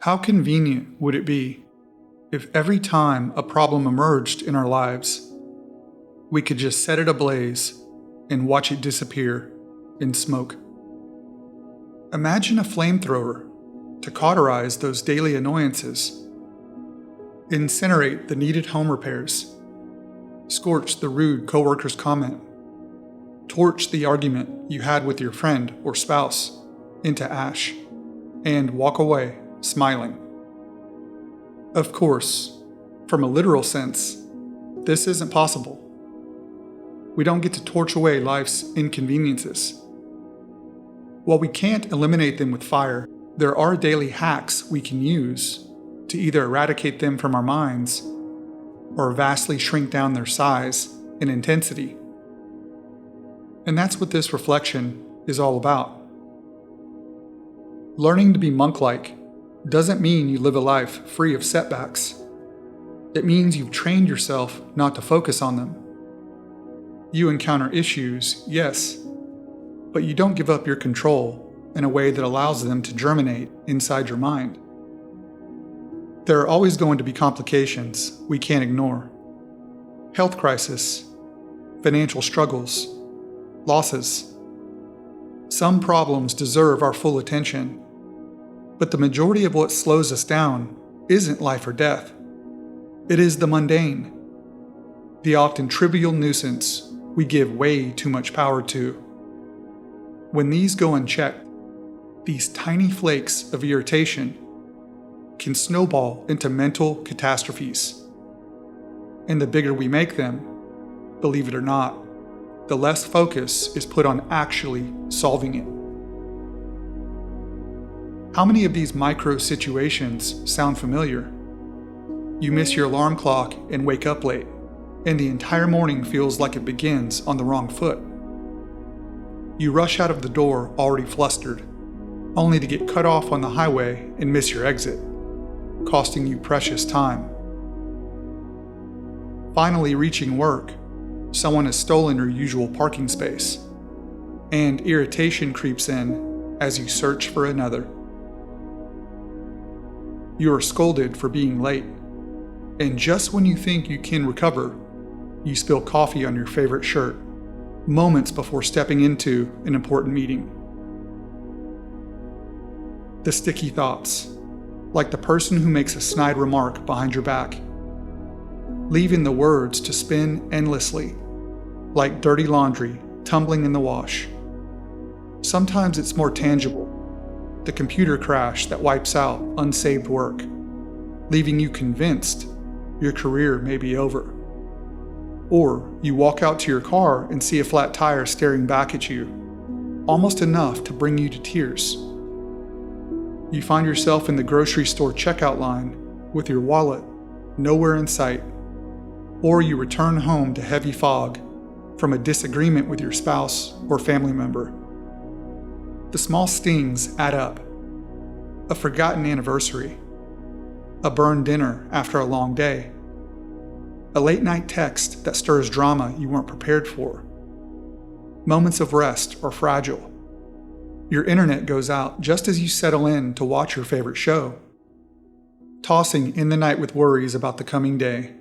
How convenient would it be if every time a problem emerged in our lives, we could just set it ablaze and watch it disappear in smoke? Imagine a flamethrower to cauterize those daily annoyances, incinerate the needed home repairs, scorch the rude coworker's comment, torch the argument you had with your friend or spouse into ash, and walk away smiling. Of course, from a literal sense, this isn't possible. We don't get to torch away life's inconveniences. While we can't eliminate them with fire, there are daily hacks we can use to either eradicate them from our minds or vastly shrink down their size and intensity. And that's what this reflection is all about. Learning to be monk-like doesn't mean you live a life free of setbacks. It means you've trained yourself not to focus on them. You encounter issues, yes, but you don't give up your control in a way that allows them to germinate inside your mind. There are always going to be complications we can't ignore. Health crisis, financial struggles, losses. Some problems deserve our full attention, but the majority of what slows us down isn't life or death. It is the mundane, the often trivial nuisance we give way too much power to. When these go unchecked, these tiny flakes of irritation can snowball into mental catastrophes. And the bigger we make them, believe it or not, the less focus is put on actually solving it. How many of these micro situations sound familiar? You miss your alarm clock and wake up late, and the entire morning feels like it begins on the wrong foot. You rush out of the door already flustered, only to get cut off on the highway and miss your exit, costing you precious time. Finally reaching work, someone has stolen your usual parking space, and irritation creeps in as you search for another. You are scolded for being late, and just when you think you can recover, you spill coffee on your favorite shirt, moments before stepping into an important meeting. The sticky thoughts, like the person who makes a snide remark behind your back, leaving the words to spin endlessly, like dirty laundry tumbling in the wash. Sometimes it's more tangible, the computer crash that wipes out unsaved work, leaving you convinced your career may be over. Or you walk out to your car and see a flat tire staring back at you, almost enough to bring you to tears. You find yourself in the grocery store checkout line with your wallet nowhere in sight, or you return home to heavy fog from a disagreement with your spouse or family member. The small stings add up. A forgotten anniversary, a burned dinner after a long day, a late-night text that stirs drama you weren't prepared for. Moments of rest are fragile. Your internet goes out just as you settle in to watch your favorite show. Tossing in the night with worries about the coming day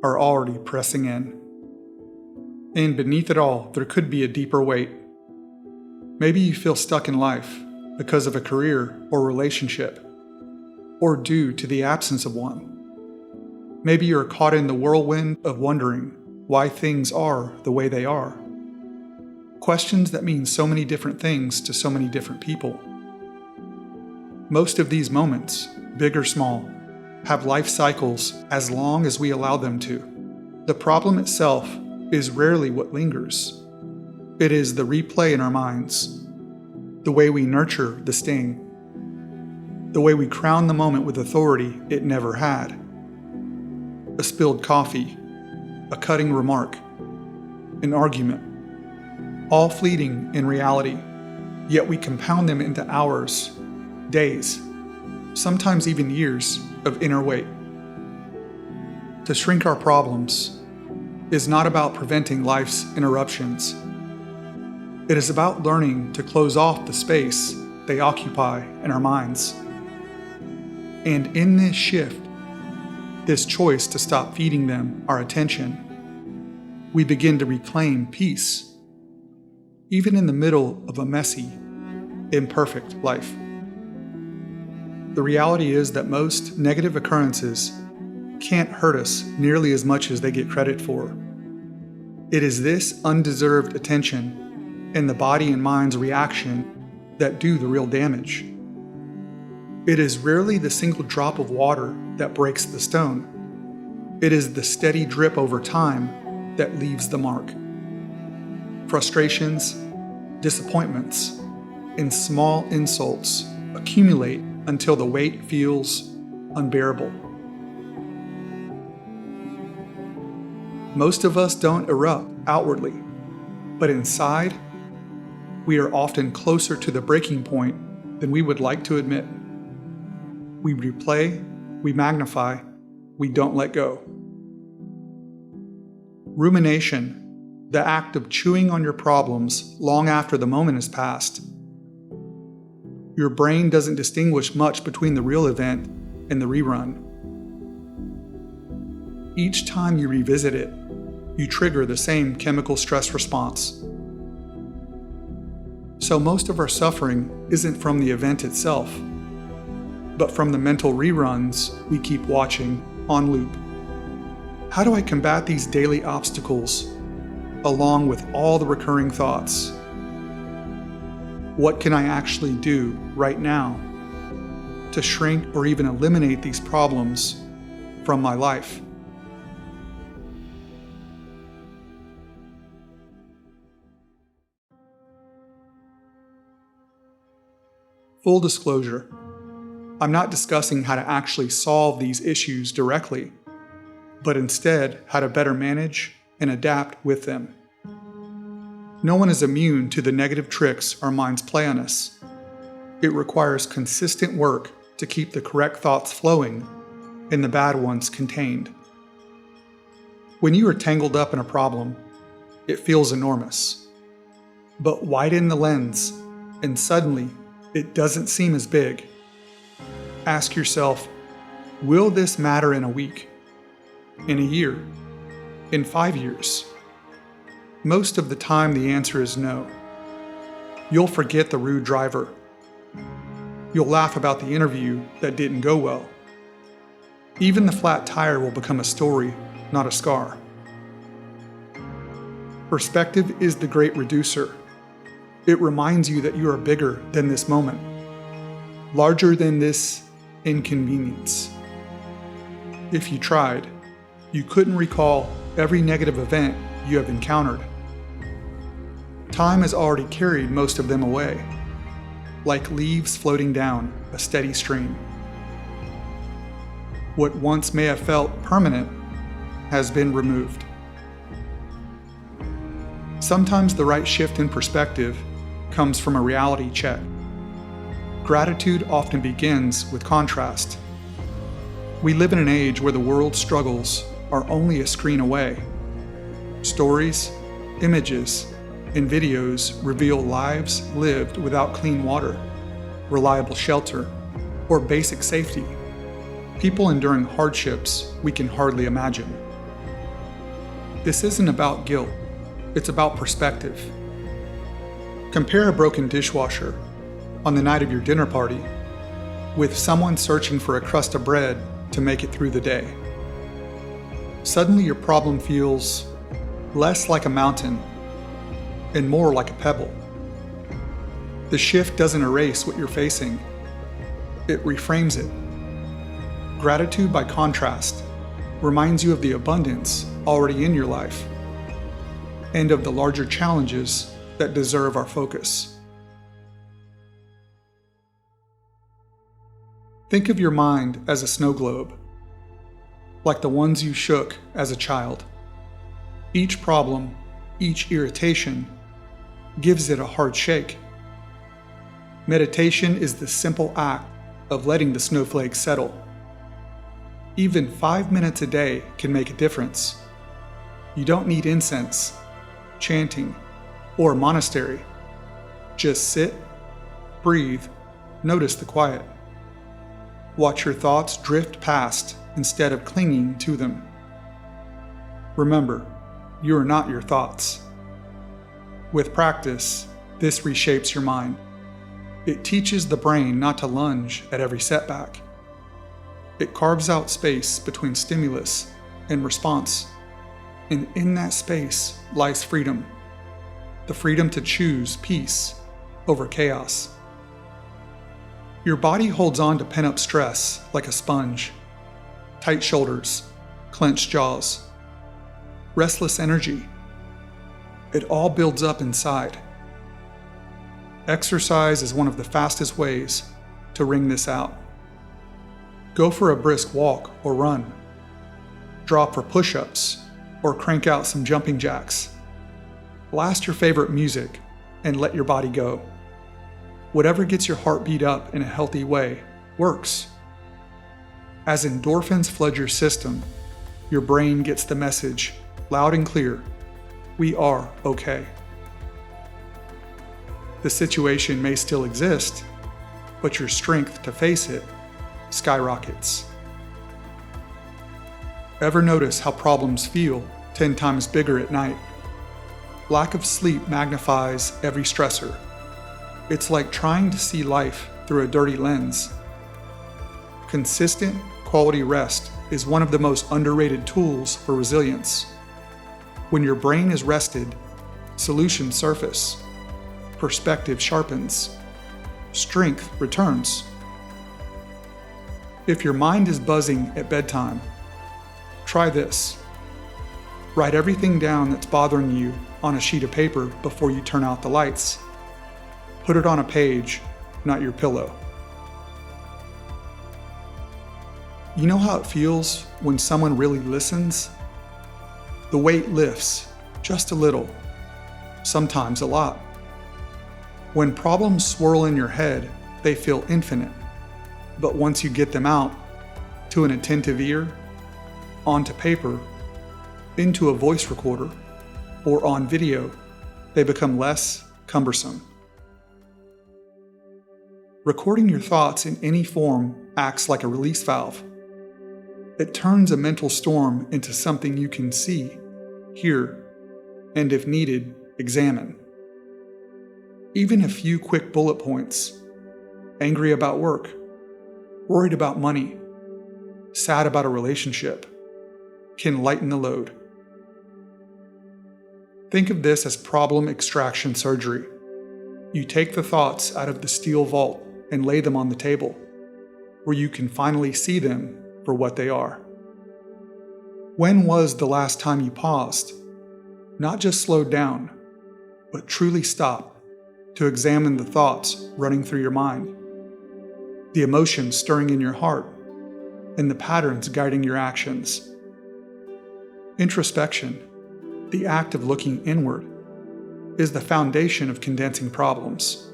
are already pressing in. And beneath it all, there could be a deeper weight. Maybe you feel stuck in life because of a career or relationship, or due to the absence of one. Maybe you're caught in the whirlwind of wondering why things are the way they are. Questions that mean so many different things to so many different people. Most of these moments, big or small, have life cycles as long as we allow them to. The problem itself is rarely what lingers. It is the replay in our minds, the way we nurture the sting, the way we crown the moment with authority it never had. A spilled coffee, a cutting remark, an argument, all fleeting in reality, yet we compound them into hours, days, sometimes even years of inner weight. To shrink our problems is not about preventing life's interruptions. It is about learning to close off the space they occupy in our minds. And in this shift, this choice to stop feeding them our attention, we begin to reclaim peace, even in the middle of a messy, imperfect life. The reality is that most negative occurrences can't hurt us nearly as much as they get credit for. It is this undeserved attention and the body and mind's reaction that do the real damage. It is rarely the single drop of water that breaks the stone. It is the steady drip over time that leaves the mark. Frustrations, disappointments, and small insults accumulate until the weight feels unbearable. Most of us don't erupt outwardly, but inside, we are often closer to the breaking point than we would like to admit. We replay, we magnify, we don't let go. Rumination, the act of chewing on your problems long after the moment has passed. Your brain doesn't distinguish much between the real event and the rerun. Each time you revisit it, you trigger the same chemical stress response. So most of our suffering isn't from the event itself, but from the mental reruns we keep watching on loop. How do I combat these daily obstacles, along with all the recurring thoughts? What can I actually do right now to shrink or even eliminate these problems from my life? Full disclosure, I'm not discussing how to actually solve these issues directly, but instead how to better manage and adapt with them. No one is immune to the negative tricks our minds play on us. It requires consistent work to keep the correct thoughts flowing and the bad ones contained. When you are tangled up in a problem, it feels enormous. But widen the lens, and suddenly it doesn't seem as big. Ask yourself, will this matter in a week, in a year, in 5 years? Most of the time the answer is no. You'll forget the rude driver. You'll laugh about the interview that didn't go well. Even the flat tire will become a story, not a scar. Perspective is the great reducer. It reminds you that you are bigger than this moment, larger than this inconvenience. If you tried, you couldn't recall every negative event you have encountered. Time has already carried most of them away, like leaves floating down a steady stream. What once may have felt permanent has been removed. Sometimes the right shift in perspective comes from a reality check. Gratitude often begins with contrast. We live in an age where the world's struggles are only a screen away. Stories, images, and videos reveal lives lived without clean water, reliable shelter, or basic safety. People enduring hardships we can hardly imagine. This isn't about guilt, it's about perspective. Compare a broken dishwasher on the night of your dinner party with someone searching for a crust of bread to make it through the day. Suddenly your problem feels less like a mountain and more like a pebble. The shift doesn't erase what you're facing, it reframes it. Gratitude, by contrast, reminds you of the abundance already in your life and of the larger challenges that deserve our focus. Think of your mind as a snow globe, like the ones you shook as a child. Each problem, each irritation, gives it a hard shake. Meditation is the simple act of letting the snowflakes settle. Even 5 minutes a day can make a difference. You don't need incense, chanting, or a monastery. Just sit, breathe, notice the quiet. Watch your thoughts drift past instead of clinging to them. Remember, you are not your thoughts. With practice, this reshapes your mind. It teaches the brain not to lunge at every setback. It carves out space between stimulus and response, and in that space lies freedom. The freedom to choose peace over chaos. Your body holds on to pent-up stress like a sponge. Tight shoulders, clenched jaws, restless energy. It all builds up inside. Exercise is one of the fastest ways to wring this out. Go for a brisk walk or run. Drop for push-ups or crank out some jumping jacks. Blast your favorite music and let your body go. Whatever gets your heartbeat up in a healthy way works. As endorphins flood your system, your brain gets the message loud and clear: we are okay. The situation may still exist, but your strength to face it skyrockets. Ever notice how problems feel 10 times bigger at night? Lack of sleep magnifies every stressor. It's like trying to see life through a dirty lens. Consistent, quality rest is one of the most underrated tools for resilience. When your brain is rested, solutions surface, perspective sharpens, strength returns. If your mind is buzzing at bedtime, try this. Write everything down that's bothering you on a sheet of paper before you turn out the lights. Put it on a page, not your pillow. You know how it feels when someone really listens? The weight lifts, just a little, sometimes a lot. When problems swirl in your head, they feel infinite. But once you get them out, to an attentive ear, onto paper, into a voice recorder, or on video, they become less cumbersome. Recording your thoughts in any form acts like a release valve. It turns a mental storm into something you can see, hear, and if needed, examine. Even a few quick bullet points: angry about work, worried about money, sad about a relationship, can lighten the load. Think of this as problem extraction surgery. You take the thoughts out of the steel vault and lay them on the table, where you can finally see them for what they are. When was the last time you paused, not just slowed down, but truly stopped to examine the thoughts running through your mind, the emotions stirring in your heart, and the patterns guiding your actions? Introspection, the act of looking inward, is the foundation of condensing problems.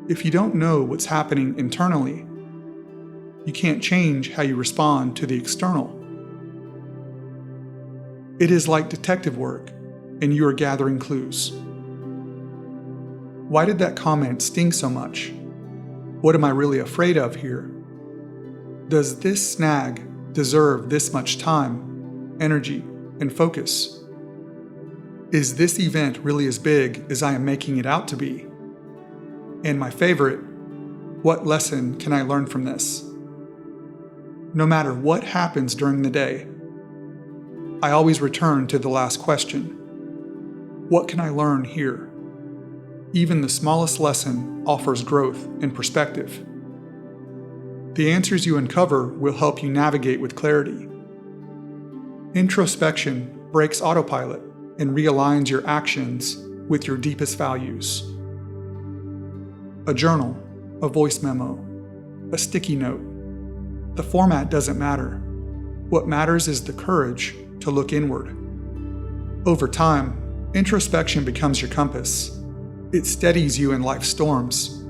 If you don't know what's happening internally, you can't change how you respond to the external. It is like detective work, and you are gathering clues. Why did that comment sting so much? What am I really afraid of here? Does this snag deserve this much time, energy, and focus? Is this event really as big as I am making it out to be? And my favorite, what lesson can I learn from this? No matter what happens during the day, I always return to the last question. What can I learn here? Even the smallest lesson offers growth and perspective. The answers you uncover will help you navigate with clarity. Introspection breaks autopilot and realigns your actions with your deepest values. A journal, a voice memo, a sticky note. The format doesn't matter. What matters is the courage to look inward. Over time, introspection becomes your compass. It steadies you in life's storms,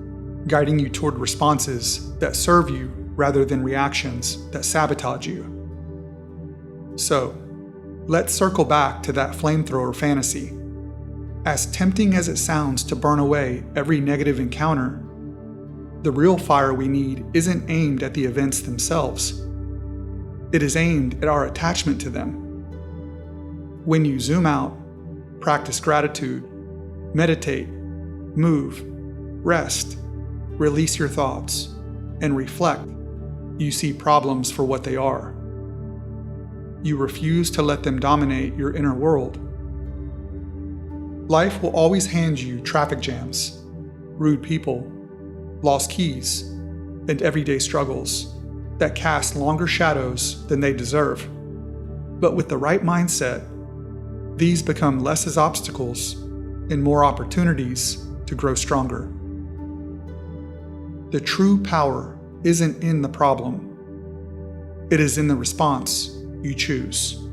guiding you toward responses that serve you rather than reactions that sabotage you. So, let's circle back to that flamethrower fantasy. As tempting as it sounds to burn away every negative encounter, The real fire we need isn't aimed at the events themselves. It is aimed at our attachment to them. When you zoom out, practice gratitude, meditate, move, rest, release your thoughts, and reflect, you see problems for what they are. You refuse to let them dominate your inner world. Life will always hand you traffic jams, rude people, lost keys, and everyday struggles that cast longer shadows than they deserve. But with the right mindset, these become less as obstacles and more opportunities to grow stronger. The true power isn't in the problem. It is in the response you choose.